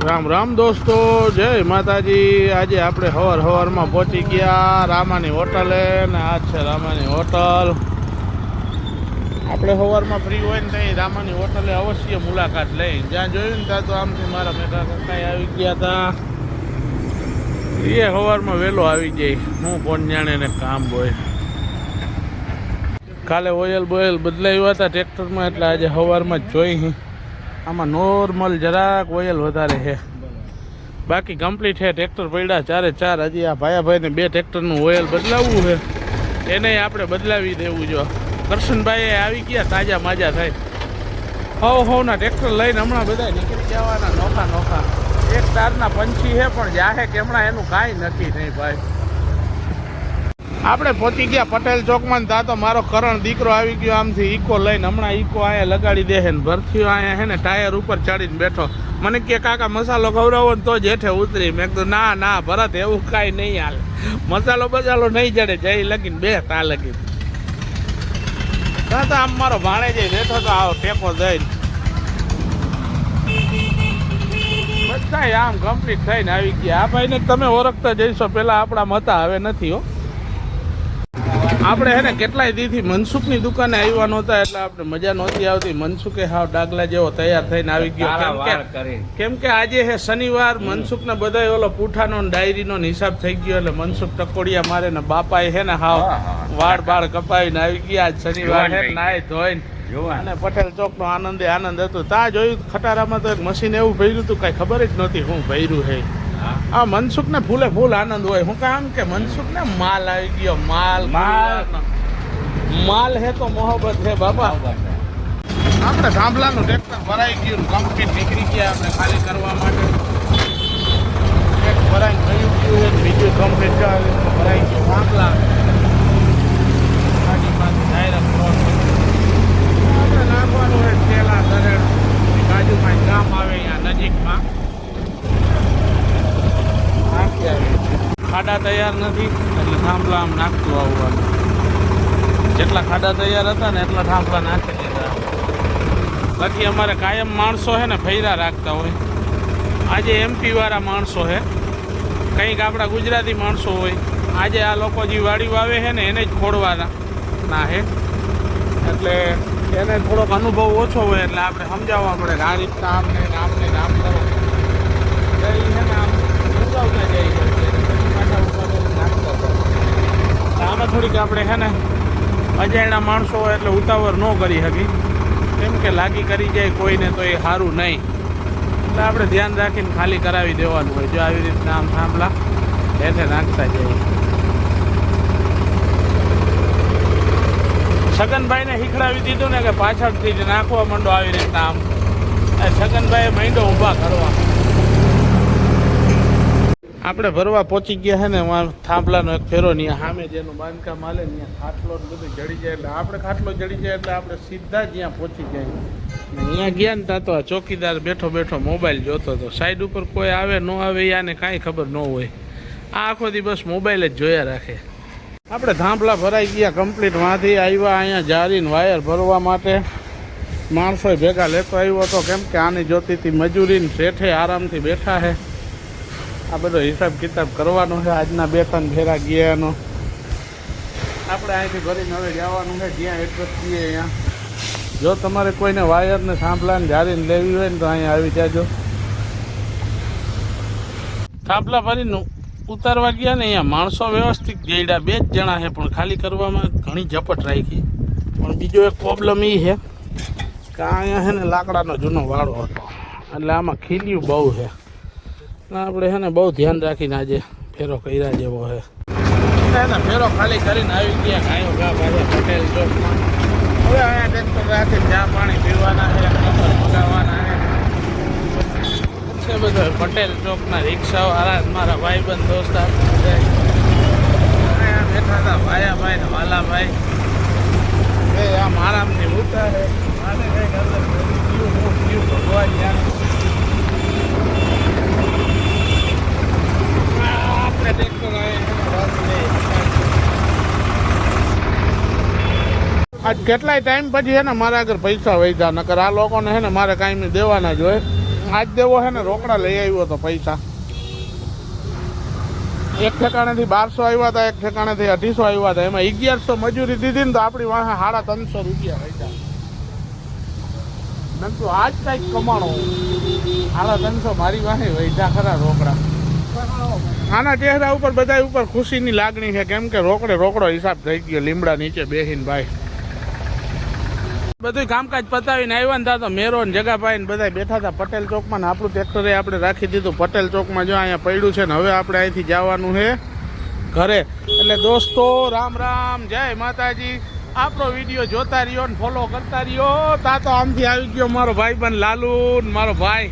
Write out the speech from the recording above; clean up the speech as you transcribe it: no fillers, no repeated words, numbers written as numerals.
રામ રામ દોસ્તો, જય માતાજી। આજે આપણે હવારમાં પહોંચી ગયા રામાની હોટલે ને આ છે રામાની હોટલ। આપણે સવારમાં ફ્રી હોય ને ત્યાં રામાની હોટલે અવશ્ય મુલાકાત લઈ। જ્યાં જોયું ને ત્યાં તો આમથી મારા મેકા કાકાએ આવી ગયા હતા। એ સવારમાં વહેલો આવી જાય, હું કોણ જાણે ને કામ હોય। કાલે ઓઇલ બોઇલ બદલાવ્યા હતા ટ્રેક્ટરમાં, એટલે આજે સવારમાં જ જોઈ। આમાં નોર્મલ જરાક ઓઇલ વધારે છે, બાકી કમ્પ્લીટ છે। ટ્રેક્ટર પડ્યા ચારે ચાર। હજી આ ભાયાભાઈને 2 ટ્રેક્ટરનું ઓઇલ બદલાવવું છે, એને આપણે બદલાવી દેવું। જો કરશનભાઈ આવી ગયા તાજા માજા થાય। હવના ટ્રેક્ટર લઈને હમણાં બધા નીકળી જવાના નોખા નોખા। એક તારના પંછી છે, પણ જાહે કે હમણાં એનું કાંઈ નક્કી નહીં ભાઈ। આપણે પહોંચી ગયા પટેલ ચોકમાં। ત્યાં તો મારો કરણ દીકરો આવી ગયો આમથી ઈકો લઈને। હમણાં ઈકો અહીંયા લગાડી દે છે ને ભરથીઓ અહીંયા છે ને ટાયર ઉપર ચડીને બેઠો। મને કે કાકા મસાલો ખવડાવો ને તો જ હેઠે ઉતરી। મેં કીધું ના ના ભરત, એવું કાંઈ નહીં હાલે, મસાલો બસાલો નહીં જડે, જઈ લગીને બે તા લગીને। ત્યાં તો આમ મારો ભાણે જઈ બેઠો તો આવો ટેકો જઈને બધા આમ કમ્પ્લીટ થઈને આવી ગયા। આ ભાઈને તમે ઓળખતા જઈશો, પેલા આપણા હતા, હવે નથી હો। આપણે હે ને કેટલાય દીથી મનસુખની દુકાને આવ્યા નહોતા, એટલે આપણે મજા નહોતી આવતી। મનસુખે હાવ ડાગલા જેવો તૈયાર થઈને આવી ગયો। કેમ કે આજે હે શનિવાર, મનસુખને બધા ઓલો પૂઠાનો ડાયરીનો હિસાબ થઈ ગયો, એટલે મનસુખ ટકોડિયા મારે ને બાપાએ હે ને હાવ વાળ બાળ કપાવીને આવી ગયા। આજ શનિવાર હે, નાય ધોઈને અને પટેલ ચોકનો આનંદે આનંદ હતો। ત્યાં જોયું ખટારામાં તો એક મશીન એવું ભર્યું હતું, કાંઈ ખબર જ નહોતી શું ભર્યું છે। આ મનસુખને ફૂલે ફૂલ આનંદ હોય। હું કામ કે મનસુખને માલ આવી ગયો, માલ માલ હે તો મોહબ્બત હે બાબા। આપણે સાંભળાનું ટ્રેક્ટર ભરાઈ ગયું, કમ્પ્લીટ નીકળી ગયા આપણે ખાલી કરવા માટે। એક ભરાઈ ગયું ગયું, બીજું કમ્પ્લીટ ભરાઈ ગયું સાંભળા ગાડીમાંથી ડાયરેક્ટ આપણે નાખવાનું હોય તેલા દરેડ બાજુમાં ગામ આવે અહીંયા નજીકમાં। ખાડા તૈયાર નથી એટલે થાંભલા આમ નાખતું આવવાનું। જેટલા ખાડા તૈયાર હતા ને એટલા થાંભલા નાખી દીધા। બાકી અમારે કાયમ માણસો છે ને ફૈરા રાખતા હોય। આજે એમપી વાળા માણસો છે, કંઈક આપણા ગુજરાતી માણસો હોય। આજે આ લોકો જે વાડી વાવે છે ને એને જ ખોડવાના ના હે, એટલે એને થોડોક અનુભવ ઓછો હોય, એટલે આપણે સમજાવવા પડે કે આ રીતના આમ ને આમ ને આમ કરો છે ને આમ સમજાવતા જાય। આમાં થોડીક આપણે છે ને અજાણ્યા માણસો હોય એટલે ઉતાવળ ન કરી શકી, કેમ કે લાગી કરી જાય કોઈને તો એ સારું નહીં, એટલે આપણે ધ્યાન રાખીને ખાલી કરાવી દેવાનું હોય। જો આવી રીતના આમ થાંભલા હેઠે નાખતા જાય। છગનભાઈને શીખડાવી દીધું ને કે પાછળથી નાખવા માંડો આવી રીતના આમ। છગનભાઈએ માંડો ઊભા કરવા। આપણે ભરવા પહોંચી ગયા છે ને, થાંભલાનો એક ફેરો ત્યાં સામે જેનું બાંધકામ હાલે ને ત્યાં ખાટલો બધું જડી જાય, એટલે આપણે ખાટલો જડી જાય એટલે આપણે સીધા જ ત્યાં પહોંચી જાય। અહીંયા ગયા ને ત્યાં તો આ ચોકીદાર બેઠો બેઠો મોબાઈલ જોતો હતો। સાઈડ ઉપર કોઈ આવે ન આવે યાને કાંઈ ખબર ન હોય, આ આખો દિવસ મોબાઈલ જ જોયા રાખે। આપણે થાંભલા ભરાઈ ગયા કમ્પ્લીટ, વાંથી આવ્યા અહીંયા જારીને વાયર ભરવા માટે। માણસો ભેગા લેતો આવ્યો હતો, કેમ કે આની જોતીથી મજૂરીને શેઠે આરામથી બેઠા છે। આ બધો હિસાબ કિતાબ કરવાનો છે, આજના 2-3 ફેરા ગયા એનો। આપણે અહીંથી ભરીને હવે જવાનું છે જ્યાં એડ્રેસ દઈએ અહીંયા। જો તમારે કોઈને વાયરને થાંભલાને જારીને લેવી હોય ને તો અહીંયા આવી જાજો। થાંભલા ભરીને ઉતારવા ગયા ને અહીંયા માણસો વ્યવસ્થિત ગયડા, 2 જ જણા છે, પણ ખાલી કરવામાં ઘણી ઝપટ રાખી। પણ બીજો એક પ્રોબ્લેમ એ છે કે અહીંયા છે ને લાકડાનો જૂનો વાળો હતો, એટલે આમાં ખીલ્યું બહુ છે। આપણે છે ને બહુ ધ્યાન રાખીને આજે ફેરો કર્યા જેવો છે। ફેરો ખાલી કરીને આવી ગયા ગાયો ગા ભાઈ પટેલ ચોકમાં। હવે અહીંયા ટ્રેક્ટર રાખીને ચા પાણી પીવાના છે, મગાવવાના છે બધો। પટેલ ચોકના રિક્ષાવાળા મારા ભાઈબંધ દોસ્ત અહીંયા બેઠા હતા, ભાયાભાઈ ને વાલાભાઈ એ આમ આરામથી ઉતા છે। મારે કંઈક અલગ ભગવાન યાર આજ કેટલાય ટાઈમ પછી છે ને મારા આગળ પૈસા વૈધા, નકર આ લોકોને છે ને મારે કાંઈ દેવાના જ હોય। આજ દેવો છે ને રોકડા લઈ આવ્યો હતો પૈસા. એક ઠેકાણેથી 1200 આવ્યા હતા, એક ઠેકાણેથી 250 આવ્યા હતા. એમાં 1100 મજૂરી દીધી ને તો આપણી વાહે 350 રૂપિયા વૈધા. મેં તો આજ કાંઈક કમાણો 350 મારી વાહે વૈધા ખરા રોકડા. આના ચહેરા ઉપર બધા ઉપર ખુશીની લાગણી છે, કેમ કે રોકડો હિસાબ થઈ ગયો. લીમડા નીચે બેહીને ભાઈ બધું કામકાજ પતાવીને આવ્યા ને તો મેરો ને જગાભાઈ ને બધા બેઠા હતા પટેલ ચોકમાં. ને આપણું ટ્રેક્ટરે આપણે રાખી દીધું પટેલ ચોકમાં. જો અહીંયા પડ્યું છે ને હવે આપણે અહીંથી જવાનું છે ઘરે. એટલે દોસ્તો રામ રામ, જય માતાજી. આપણો વિડીયો જોતા રહ્યો ને ફોલો કરતા રહ્યો. તા તો આમથી આવી ગયો મારો ભાઈ બન લાલુ ને મારો ભાઈ